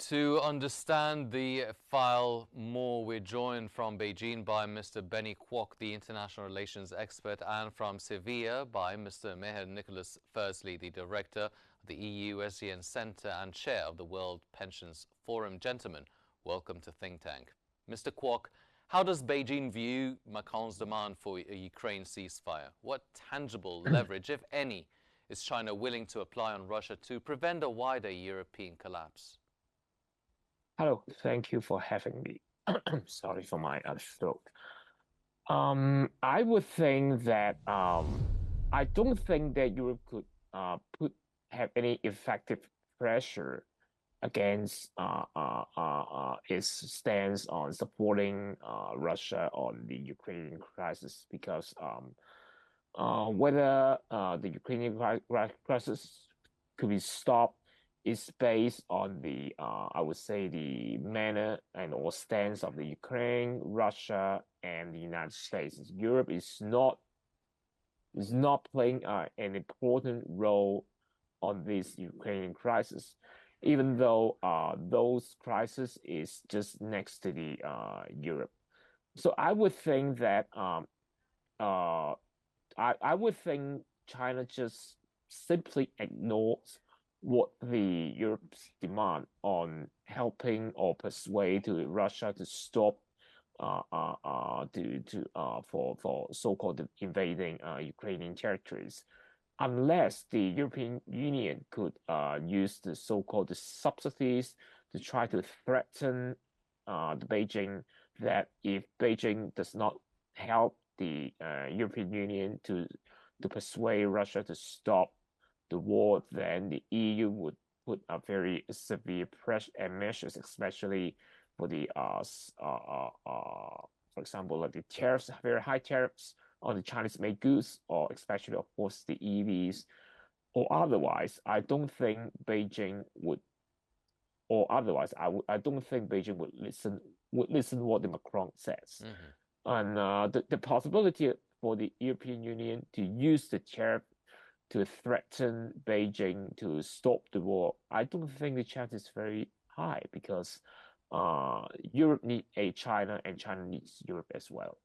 To understand the file more, we're joined from Beijing by Mr. Benny Kwok, the international relations expert, and from Sevilla by Mr. Meher Nicholas Fursley, the director of the EU ASEAN Center and chair of the World Pensions Forum. Gentlemen, welcome to Think Tank. Mr. Kwok, how does Beijing view Macron's demand for a Ukraine ceasefire? What tangible leverage, if any, is China willing to apply on Russia to prevent a wider European collapse? Hello, thank you for having me. Sorry for my throat. I would think that I don't think that Europe could put have any effective pressure against its stance on supporting Russia on the Ukrainian crisis because whether the Ukrainian crisis could be stopped is based on the, I would say, the manner and or stance of the Ukraine, Russia, and the United States. Europe is not playing an important role on this Ukrainian crisis, even though those crises is just next to the Europe. So I would think that uh, I would think China just simply ignores what the Europe's demand on helping or persuade to Russia to stop for so-called invading Ukrainian territories, unless the European Union could use the so-called subsidies to try to threaten the Beijing that if Beijing does not help the European Union to persuade Russia to stop the war, then the EU would put a very severe pressure and measures, especially for the for example, like the tariffs, very high tariffs on the Chinese-made goods, or especially, of course, the EVs, or otherwise, I don't think Beijing would, or otherwise, I don't think Beijing would listen what the Macron says. Mm-hmm. And the possibility for the European Union to use the tariff to threaten Beijing to stop the war, I don't think the chance is very high because Europe needs a China and China needs Europe as well.